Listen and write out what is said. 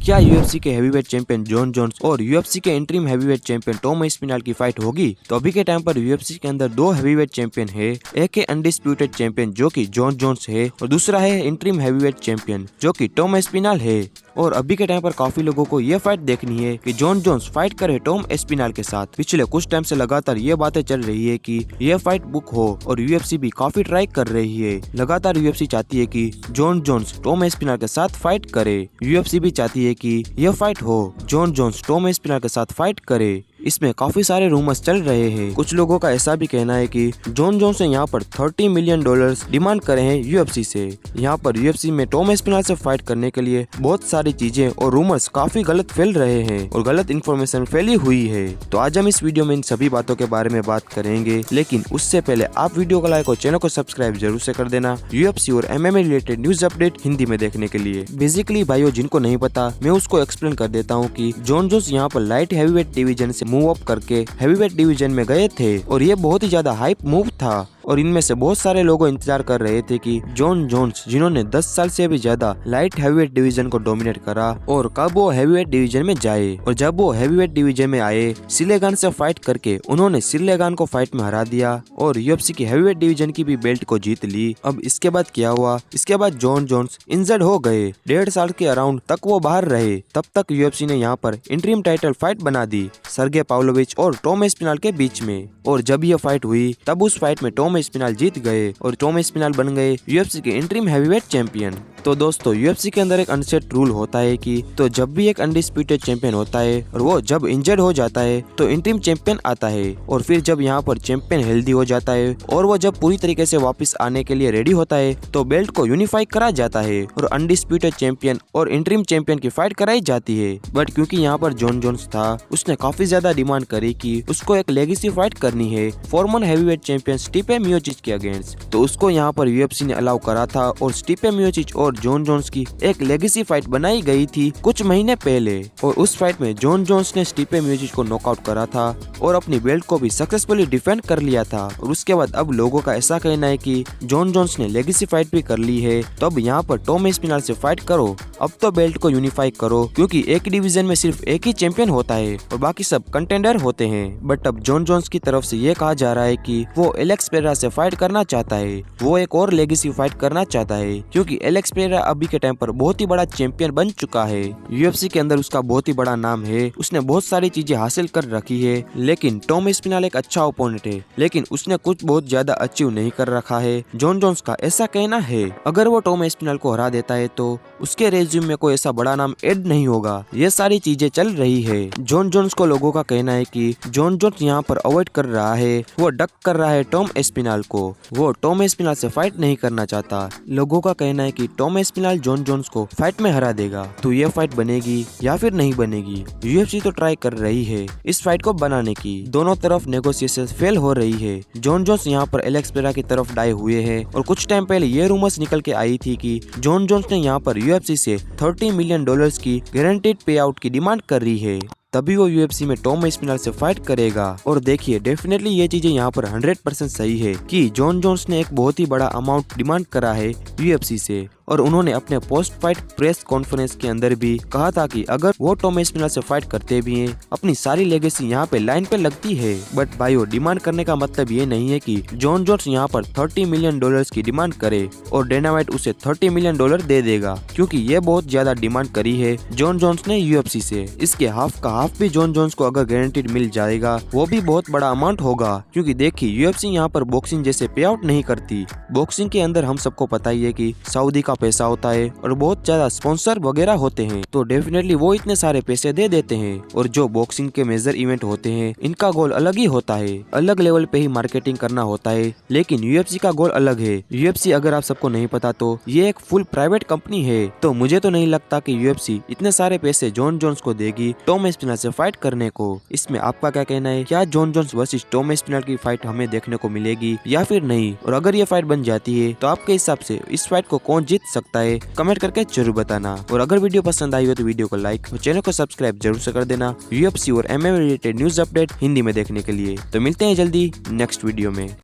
क्या यूएफसी के heavyweight champion Jon Jones और यूएफसी के interim heavyweight champion Tom Aspinall की फाइट होगी? तो अभी के टाइम पर यूएफसी के अंदर दो हेवीवेट चैंपियन है। एक है अनडिस्प्यूटेड चैंपियन जो कि जॉन जोन्स है और दूसरा है इंटरिम हेवीवेट चैंपियन जो कि टॉम एस्पिनॉल है। और अभी के टाइम पर काफी लोगों को ये फाइट देखनी है कि जॉन जोन्स फाइट करे टॉम एस्पिनॉल के साथ। पिछले कुछ टाइम से लगातार ये बातें चल रही है कि ये फाइट बुक हो और यूएफसी भी काफी ट्राई कर रही है। लगातार यूएफसी चाहती है कि जॉन जोन्स टॉम एस्पिनॉल के साथ फाइट करे। यूएफसी भी चाहती है कि यह फाइट हो, जॉन जोन्स टॉम एस्पिनॉल के साथ फाइट करे। इसमें काफी सारे रूमर्स चल रहे हैं। कुछ लोगों का ऐसा भी कहना है कि जॉन जोन्स ने यहाँ पर $30 मिलियन डिमांड करे हैं यूएफसी से। यहाँ पर यूएफसी में टॉम एस्पिनॉल से फाइट करने के लिए बहुत सारी चीजें और रूमर्स काफी गलत फैल रहे हैं और गलत इन्फॉर्मेशन फैली हुई है। तो आज हम इस वीडियो में इन सभी बातों के बारे में बात करेंगे, लेकिन उससे पहले आप वीडियो को लाइक और चैनल को सब्सक्राइब जरूर से कर देना यूएफसी और MMA related news update Hindi में देखने के लिए। बेसिकली भाइयों, जिनको नहीं पता मैं उसको एक्सप्लेन कर देता हूँ कि जॉन जोन्स यहाँ पर लाइट हैवीवेट डिवीजन से मूव अप करके हैवीवेट डिवीजन में गए थे और ये बहुत ही ज्यादा हाइप मूव था। और इनमें से बहुत सारे लोग इंतजार कर रहे थे कि जॉन जोन्स, जिन्होंने 10 साल से भी ज्यादा लाइट हैवीवेट डिवीजन को डोमिनेट करा, और कब वो हैवीवेट डिवीजन में जाए। और जब वो हैवीवेट डिवीजन में आए, सिलेगान से फाइट करके उन्होंने सिलेगान को फाइट में हरा दिया और यूएफसी की हैवीवेट डिवीजन की भी बेल्ट को जीत ली। अब इसके बाद क्या हुआ? इसके बाद जॉन जोन्स इंजर्ड हो गए। 1.5 साल के अराउंड तक वो बाहर रहे। तब तक यूएफसी ने यहाँ पर इंटरिम टाइटल फाइट बना दी सर्गे पाव्लोविच और टॉम एस्पिनॉल के बीच में। और जब ये फाइट हुई तब उस फाइट में टॉम एस्पिनॉल जीत गए और टॉम एस्पिनॉल बन गए यूएफसी के इंटरिम हैवीवेट चैंपियन। तो दोस्तों, यूएफसी के अंदर एक अनसेट रूल होता है कि तो जब भी एक अनडिस्प्यूटेड चैंपियन होता है और वो जब इंजर्ड हो जाता है तो इंटरिम चैंपियन आता है। और फिर जब यहाँ पर चैंपियन हेल्दी हो जाता है और वो जब पूरी तरीके से वापस आने के लिए रेडी होता है तो बेल्ट को यूनिफाई करा जाता है और अनडिस्प्यूटेड चैंपियन और इंटरिम चैंपियन की फाइट कराई जाती है। बट क्योंकि यहाँ पर जॉन जोन्स था, उसने काफी ज्यादा डिमांड करी कि उसको एक लेगेसी फाइट करनी है फॉर्मर हैवीवेट चैंपियन स्टिपे मियोचिच के अगेंस्ट। तो उसको यहाँ पर यूएफसी ने अलाउ करा था और स्टिपे मियोचिच और जॉन जोन्स की एक लेगेसी फाइट बनाई गई थी कुछ महीने पहले। और उस फाइट में जॉन जोन्स ने स्टिपे मियोचिच को नॉकआउट करा था और अपनी बेल्ट को भी सक्सेसफुली डिफेंड कर लिया था। और उसके बाद अब लोगों का ऐसा कहना है कि जॉन जोन्स ने लेगेसी फाइट भी कर ली है, तो अब यहाँ पर टॉम एस्पिनॉल से फाइट करो। अब तो बेल्ट को यूनिफाई करो, क्योंकि एक डिवीजन में सिर्फ एक ही चैंपियन होता है और बाकी सब कंटेंडर होते हैं। बट अब जॉन जोन्स की तरफ से ये कहा जा रहा है कि वो एलेक्स पेरेरा से फाइट करना चाहता है। वो एक और लेगेसी फाइट करना चाहता है, क्योंकि एलेक्स पेरेरा अभी के टाइम पर बहुत ही बड़ा चैंपियन बन चुका है। यूएफसी के अंदर उसका बहुत ही बड़ा नाम है, उसने बहुत सारी चीजें हासिल कर रखी है। लेकिन टॉम एस्पिनॉल एक अच्छा ओपोनेंट है, लेकिन उसने कुछ बहुत ज्यादा अचीव नहीं कर रखा है, जॉन जोन्स का ऐसा कहना है। अगर वो टॉम एस्पिनॉल को हरा देता है तो उसके रेज्यूम में कोई ऐसा बड़ा नाम ऐड नहीं होगा। ये सारी चीजें चल रही है। जॉन जोन्स को लोगों का कहना है कि जॉन जोन्स यहाँ पर अवॉइड कर रहा है, वो डक कर रहा है टॉम एस्पिनॉल को। वो टॉम एस्पिनॉल से फाइट नहीं करना चाहता। लोगों का कहना है कि टॉम एस्पिनॉल जॉन जोन्स को फाइट में हरा देगा। तो ये फाइट बनेगी या फिर नहीं बनेगी? यूएफसी तो ट्राई कर रही है इस फाइट को बनाने की। दोनों तरफ नेगोशिएशन फेल हो रही है। जॉन जोन्स यहाँ पर एलेक्स पेरेरा की तरफ डाए हुए है और कुछ टाइम पहले ये रूमर्स निकल के आई थी कि जॉन जोन्स ने यहाँ पर यूएफसी से $30 मिलियन की गारंटीड पे आउट की डिमांड कर रही है, तभी वो यूएफसी में टॉम एस्पिनॉल से फाइट करेगा। और देखिए, डेफिनेटली ये चीजें यहाँ पर 100% सही है कि जॉन जोन्स ने एक बहुत ही बड़ा अमाउंट डिमांड करा है यूएफसी से। और उन्होंने अपने पोस्ट फाइट प्रेस कॉन्फ्रेंस के अंदर भी कहा था कि अगर वो टॉम एस्पिनॉल से फाइट करते भी हैं, अपनी सारी लेगेसी यहाँ पे लाइन पे लगती है। बट भाइयों, डिमांड करने का मतलब ये नहीं है कि जॉन जोन्स यहाँ पर $30 मिलियन की डिमांड करे और डेना व्हाइट उसे $30 मिलियन दे देगा, क्योंकि ये बहुत ज्यादा डिमांड करी है जॉन जोन्स ने यूएफसी से। इसके हाफ का हाफ भी जॉन जोन्स को अगर गारंटीड मिल जाएगा, वो भी बहुत बड़ा अमाउंट होगा। क्योंकि देखिए, यूएफसी यहाँ पर बॉक्सिंग जैसे पे आउट नहीं करती। बॉक्सिंग के अंदर हम सबको पता ही है कि सऊदी का पैसा होता है और बहुत ज्यादा स्पॉन्सर वगैरह होते हैं, तो डेफिनेटली वो इतने सारे पैसे दे देते हैं। और जो बॉक्सिंग के मेजर इवेंट होते हैं, इनका गोल अलग ही होता है, अलग लेवल पे ही मार्केटिंग करना होता है। लेकिन यूएफसी का गोल अलग है। यूएफसी, अगर आप सबको नहीं पता तो ये एक फुल प्राइवेट कंपनी है। तो मुझे तो नहीं लगता कि यूएफसी इतने सारे पैसे जॉन जोन्स को देगी टॉम एस्पिनॉल से फाइट करने को। इसमें आपका क्या कहना है? क्या Jon Jones versus Tom Aspinall की फाइट हमें देखने को मिलेगी या फिर नहीं? और अगर ये फाइट बन जाती है तो आपके हिसाब से इस फाइट को कौन जीत सकता है? कमेंट करके जरूर बताना। और अगर वीडियो पसंद आई हो तो वीडियो को लाइक और चैनल को सब्सक्राइब जरूर से कर देना यूएफसी और MMA related news update Hindi में देखने के लिए। तो मिलते हैं जल्दी नेक्स्ट वीडियो में।